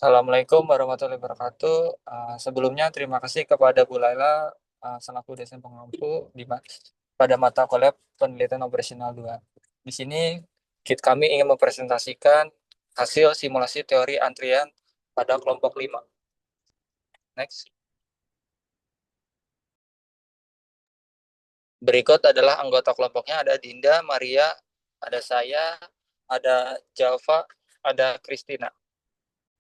Assalamualaikum warahmatullahi wabarakatuh. Sebelumnya terima kasih kepada Bu Laila selaku dosen pengampu pada mata kuliah penelitian operasional 2. Di sini kami ingin mempresentasikan hasil simulasi teori antrian pada kelompok 5. Next. Berikut adalah anggota kelompoknya, ada Dinda, Maria, ada saya, ada Java, ada Christina.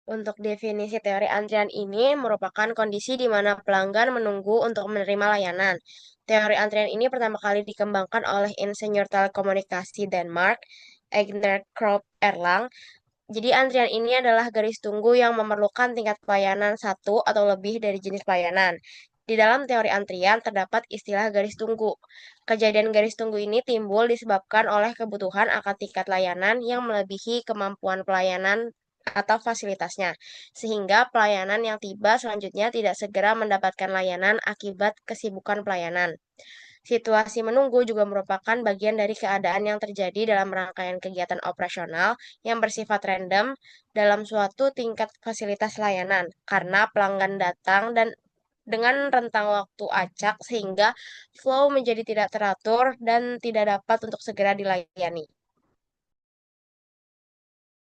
Untuk definisi teori antrian ini merupakan kondisi di mana pelanggan menunggu untuk menerima layanan. Teori antrian ini pertama kali dikembangkan oleh insinyur telekomunikasi Denmark, Egner Krop Erlang. Jadi antrian ini adalah garis tunggu yang memerlukan tingkat pelayanan satu atau lebih dari jenis pelayanan. Di dalam teori antrian terdapat istilah garis tunggu. Kejadian garis tunggu ini timbul disebabkan oleh kebutuhan akan tingkat layanan yang melebihi kemampuan pelayanan atau fasilitasnya, sehingga pelayanan yang tiba selanjutnya tidak segera mendapatkan layanan akibat kesibukan pelayanan. Situasi menunggu juga merupakan bagian dari keadaan yang terjadi dalam rangkaian kegiatan operasional yang bersifat random dalam suatu tingkat fasilitas layanan, karena pelanggan datang dan dengan rentang waktu acak sehingga flow menjadi tidak teratur dan tidak dapat untuk segera dilayani.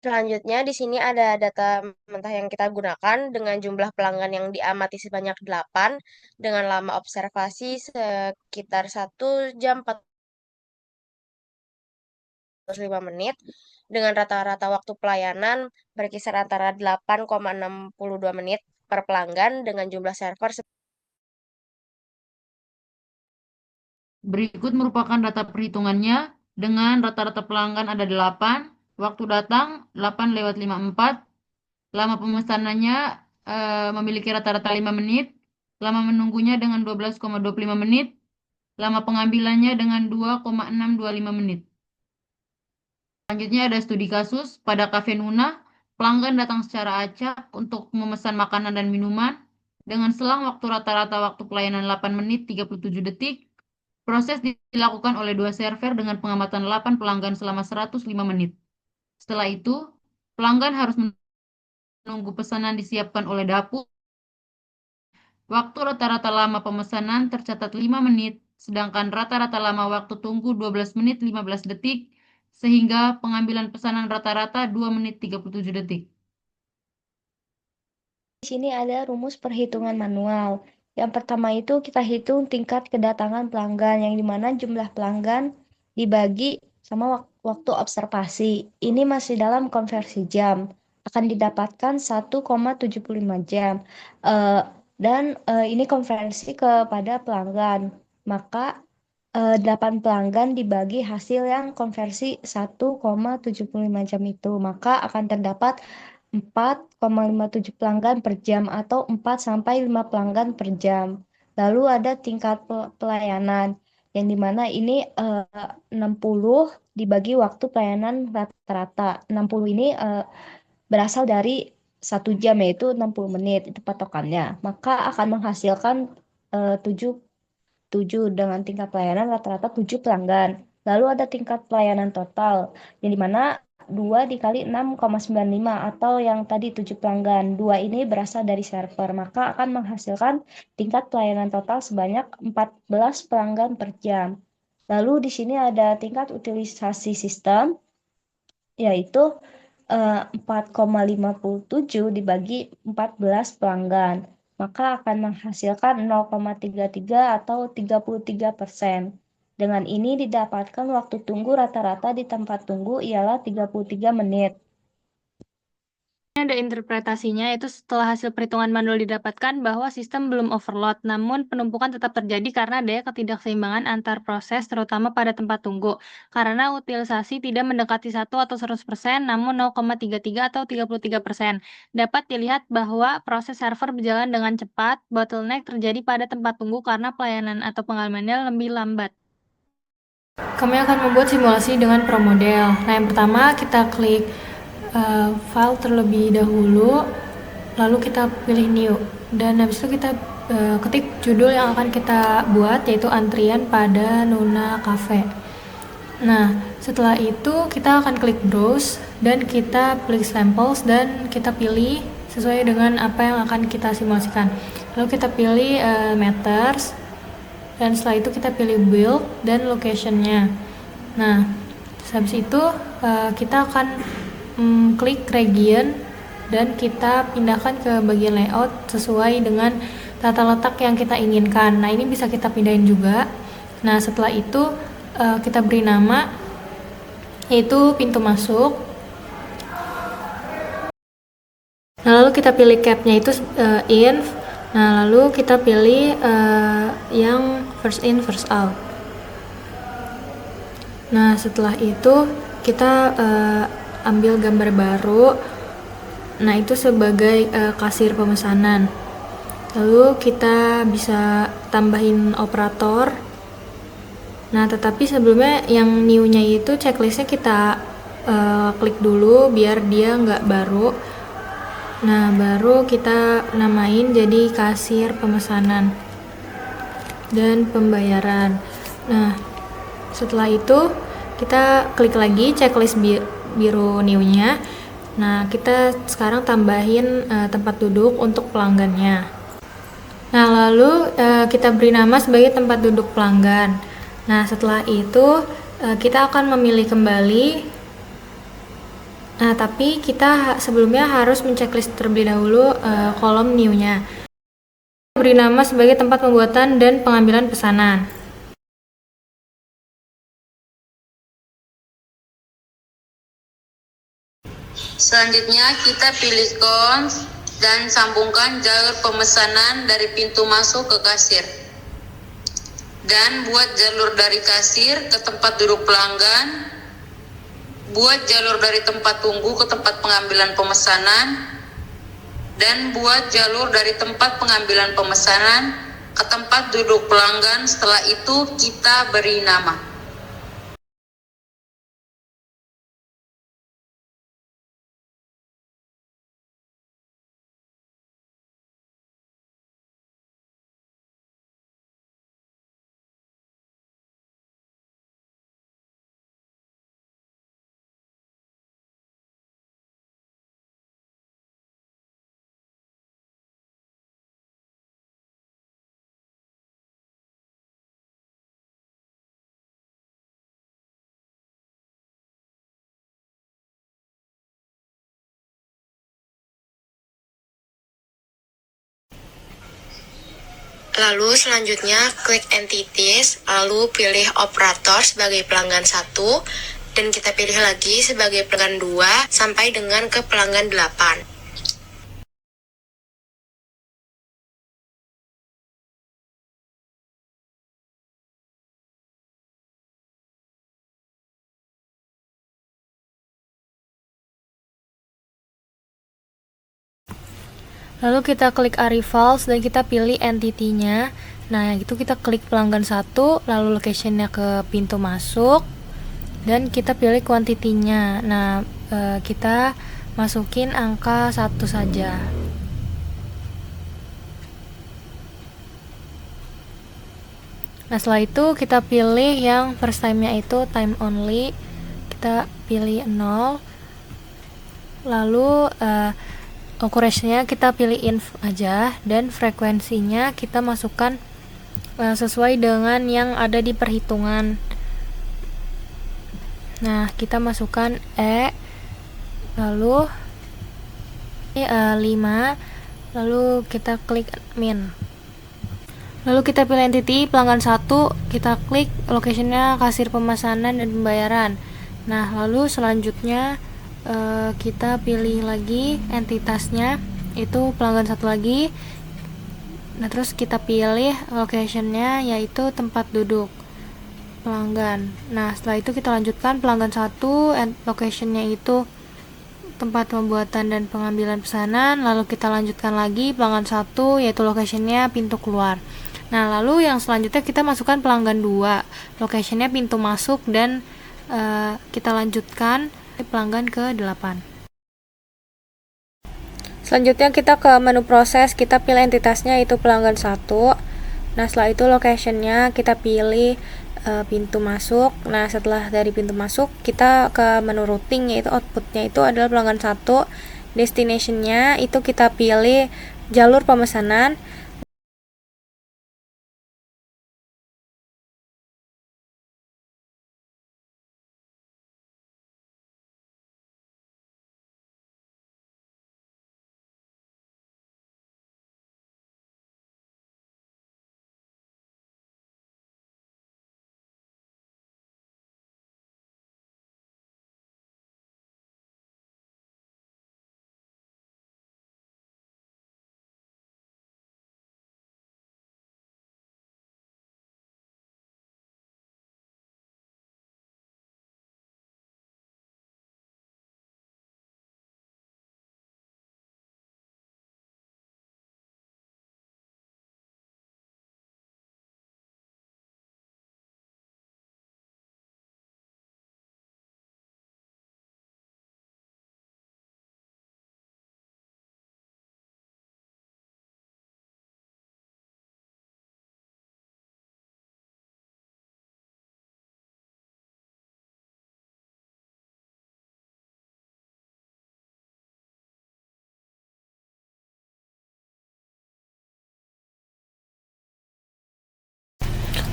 Selanjutnya, di sini ada data mentah yang kita gunakan dengan jumlah pelanggan yang diamati sebanyak 8, dengan lama observasi sekitar 1 jam 45 menit, dengan rata-rata waktu pelayanan berkisar antara 8,62 menit per pelanggan dengan jumlah server. Berikut merupakan data perhitungannya dengan rata-rata pelanggan ada 8, waktu datang 8:54, lama pemesanannya memiliki rata-rata 5 menit, lama menunggunya dengan 12,25 menit, lama pengambilannya dengan 2,625 menit. Selanjutnya ada studi kasus pada Cafe Nuna, pelanggan datang secara acak untuk memesan makanan dan minuman dengan selang waktu rata-rata waktu pelayanan 8 menit 37 detik. Proses dilakukan oleh 2 server dengan pengamatan 8 pelanggan selama 105 menit. Setelah itu, pelanggan harus menunggu pesanan disiapkan oleh dapur. Waktu rata-rata lama pemesanan tercatat 5 menit, sedangkan rata-rata lama waktu tunggu 12 menit 15 detik, sehingga pengambilan pesanan rata-rata 2 menit 37 detik. Di sini ada rumus perhitungan manual. Yang pertama itu kita hitung tingkat kedatangan pelanggan, yang dimana jumlah pelanggan dibagi sama waktu observasi. Ini masih dalam konversi jam. Akan didapatkan 1,75 jam. Ini konversi kepada pelanggan. Maka 8 pelanggan dibagi hasil yang konversi 1,75 jam itu. Maka akan terdapat 4,57 pelanggan per jam atau 4 sampai 5 pelanggan per jam. Lalu ada tingkat pelayanan yang dimana ini 60 dibagi waktu pelayanan rata-rata. 60 ini berasal dari 1 jam, yaitu 60 menit, itu patokannya. Maka akan menghasilkan 7 dengan tingkat pelayanan rata-rata 7 pelanggan. Lalu ada tingkat pelayanan total, yang dimana 2 dikali 6,95 atau yang tadi 7 pelanggan. 2 ini berasal dari server, maka akan menghasilkan tingkat pelayanan total sebanyak 14 pelanggan per jam. Lalu di sini ada tingkat utilisasi sistem, yaitu 4,57 dibagi 14 pelanggan. Maka akan menghasilkan 0,33 atau 33%. Dengan ini didapatkan waktu tunggu rata-rata di tempat tunggu ialah 33 menit. Ada interpretasinya, yaitu setelah hasil perhitungan manual didapatkan bahwa sistem belum overload, namun penumpukan tetap terjadi karena adanya ketidakseimbangan antar proses, terutama pada tempat tunggu. Karena utilisasi tidak mendekati 1 atau 100%, namun 0,33 atau 33%. Dapat dilihat bahwa proses server berjalan dengan cepat, bottleneck terjadi pada tempat tunggu karena pelayanan atau pengalamannya lebih lambat. Kami akan membuat simulasi dengan pro model. Nah, yang pertama kita klik file terlebih dahulu, lalu kita pilih new, dan habis itu kita ketik judul yang akan kita buat, yaitu antrian pada Nuna Cafe. Nah, setelah itu kita akan klik browse dan kita pilih samples dan kita pilih sesuai dengan apa yang akan kita simulasikan. Lalu kita pilih meters, dan setelah itu kita pilih build dan location-nya. Nah, habis itu kita akan klik region dan kita pindahkan ke bagian layout sesuai dengan tata letak yang kita inginkan. Nah, ini bisa kita pindahin juga. Nah, setelah itu kita beri nama, yaitu pintu masuk. Nah, lalu kita pilih cap-nya itu in. Nah, lalu kita pilih yang first in, first out. Nah, setelah itu kita ambil gambar baru. Nah, itu sebagai kasir pemesanan. Lalu kita bisa tambahin operator. Nah, tetapi sebelumnya yang new-nya itu checklistnya kita klik dulu biar dia nggak baru. Nah, baru kita namain jadi kasir pemesanan dan pembayaran. Nah, setelah itu kita klik lagi checklist biru new-nya. Nah, kita sekarang tambahin tempat duduk untuk pelanggannya. Nah, lalu kita beri nama sebagai tempat duduk pelanggan. Nah, setelah itu kita akan memilih kembali. Nah, tapi kita sebelumnya harus menceklis terlebih dahulu kolom new-nya. Beri nama sebagai tempat pembuatan dan pengambilan pesanan. Selanjutnya kita pilih cons dan sambungkan jalur pemesanan dari pintu masuk ke kasir. Dan buat jalur dari kasir ke tempat duduk pelanggan, buat jalur dari tempat tunggu ke tempat pengambilan pemesanan, dan buat jalur dari tempat pengambilan pemesanan ke tempat duduk pelanggan. Setelah itu kita beri nama. Lalu selanjutnya klik entities, lalu pilih operator sebagai pelanggan 1, dan kita pilih lagi sebagai pelanggan 2 sampai dengan ke pelanggan 8. Lalu kita klik arrivals dan kita pilih entity-nya. Nah, itu kita klik pelanggan 1, lalu location-nya ke pintu masuk, dan kita pilih quantity-nya. Nah, kita masukin angka 1 saja. Nah, setelah itu kita pilih yang first time-nya itu time only. Kita pilih 0. Lalu occurrence-nya kita pilih inf aja, dan frekuensinya kita masukkan sesuai dengan yang ada di perhitungan. Nah, kita masukkan E, lalu 5, lalu kita klik min. Lalu kita pilih entity pelanggan 1, kita klik location-nya kasir pemesanan dan pembayaran. Nah, lalu selanjutnya kita pilih lagi entitasnya, itu pelanggan 1 lagi. Nah, terus kita pilih location-nya, yaitu tempat duduk pelanggan. Nah, setelah itu kita lanjutkan pelanggan 1, location-nya itu tempat pembuatan dan pengambilan pesanan. Lalu kita lanjutkan lagi pelanggan 1, yaitu location-nya pintu keluar. Nah, lalu yang selanjutnya kita masukkan pelanggan 2, location-nya pintu masuk, dan kita lanjutkan pelanggan ke-8. Selanjutnya kita ke menu proses, kita pilih entitasnya itu pelanggan 1. Nah, setelah itu location-nya kita pilih pintu masuk. Nah, setelah dari pintu masuk kita ke menu routing, yaitu output-nya itu adalah pelanggan 1 Destination-nya itu kita pilih jalur pemesanan.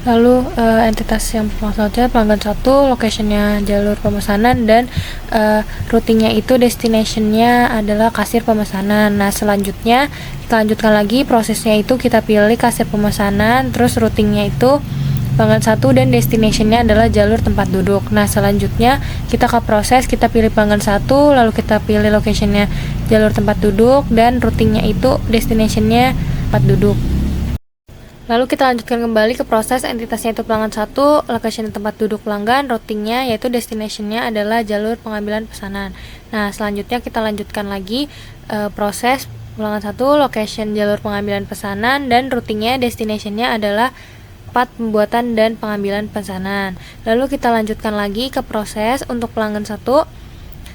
Lalu entitas yang selanjutnya pelanggan 1, location-nya jalur pemesanan, dan routing-nya itu destination-nya adalah kasir pemesanan. Nah, selanjutnya kita lanjutkan lagi prosesnya, itu kita pilih kasir pemesanan, terus routing-nya itu pelanggan 1 dan destination-nya adalah jalur tempat duduk. Nah, selanjutnya kita ke proses, kita pilih pelanggan 1, lalu kita pilih location-nya jalur tempat duduk, dan routing-nya itu destination-nya tempat duduk. Lalu kita lanjutkan kembali ke proses, entitasnya itu pelanggan 1, location tempat duduk pelanggan, routingnya yaitu destination-nya adalah jalur pengambilan pesanan. Nah, selanjutnya kita lanjutkan lagi proses pelanggan 1, location jalur pengambilan pesanan, dan routingnya destination-nya adalah tempat pembuatan dan pengambilan pesanan. Lalu kita lanjutkan lagi ke proses untuk pelanggan 1,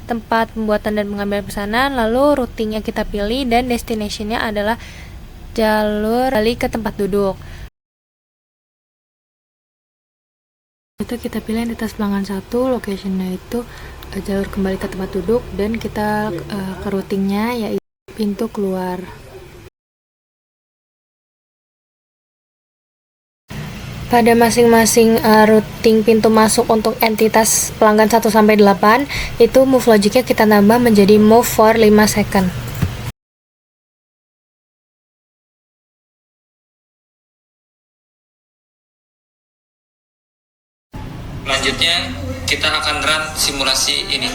tempat pembuatan dan pengambilan pesanan, lalu routingnya kita pilih dan destination-nya adalah jalur balik ke tempat duduk. Itu kita pilih entitas pelanggan 1, location-nya itu jalur kembali ke tempat duduk, dan kita ke routing-nya yaitu pintu keluar. Pada masing-masing routing pintu masuk untuk entitas pelanggan 1 sampai 8, itu move logic-nya kita tambah menjadi move for 5 second. Selanjutnya kita akan run simulasi ini.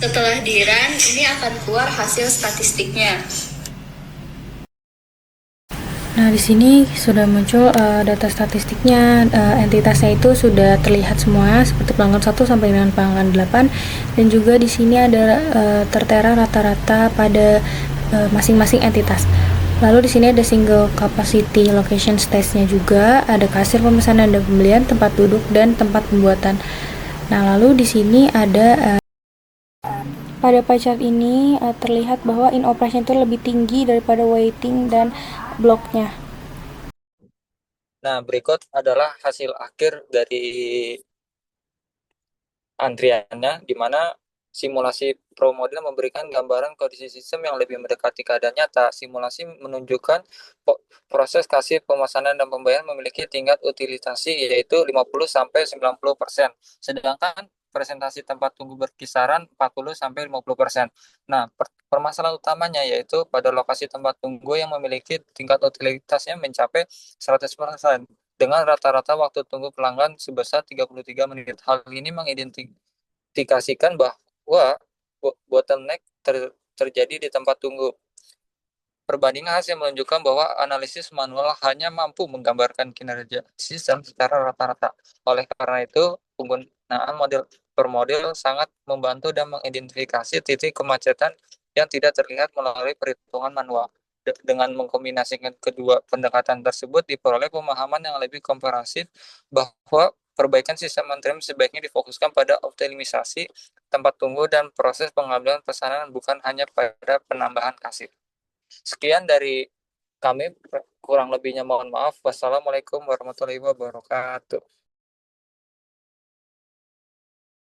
Setelah di-run, ini akan keluar hasil statistiknya. Nah, di sini sudah muncul data statistiknya, entitasnya itu sudah terlihat semua seperti pelanggan 1 sampai dengan pelanggan 8, dan juga di sini ada tertera rata-rata pada masing-masing entitas. Lalu di sini ada single capacity location stage-nya juga, ada kasir pemesanan dan pembelian, tempat duduk, dan tempat pembuatan. Nah, lalu di sini ada pada pie chart ini terlihat bahwa in operation itu lebih tinggi daripada waiting dan bloknya. Nah, berikut adalah hasil akhir dari antriannya, di mana simulasi Pro Model memberikan gambaran kondisi sistem yang lebih mendekati keadaan nyata. Simulasi menunjukkan proses kasir pemesanan dan pembayaran memiliki tingkat utilisasi yaitu 50-90%. Sedangkan presentasi tempat tunggu berkisaran 40-50%. Nah, permasalahan utamanya yaitu pada lokasi tempat tunggu yang memiliki tingkat utilitasnya mencapai 100% dengan rata-rata waktu tunggu pelanggan sebesar 33 menit. Hal ini mengidentifikasikan bahwa bottleneck terjadi di tempat tunggu. Perbandingan hasil menunjukkan bahwa analisis manual hanya mampu menggambarkan kinerja sistem secara rata-rata. Oleh karena itu, pelaksanaan model per model sangat membantu dan mengidentifikasi titik kemacetan yang tidak terlihat melalui perhitungan manual. Dengan mengkombinasikan kedua pendekatan tersebut, diperoleh pemahaman yang lebih komprehensif bahwa perbaikan sistem antrian sebaiknya difokuskan pada optimisasi tempat tunggu dan proses pengambilan pesanan, bukan hanya pada penambahan kasir. Sekian dari kami, kurang lebihnya mohon maaf. Wassalamualaikum warahmatullahi wabarakatuh.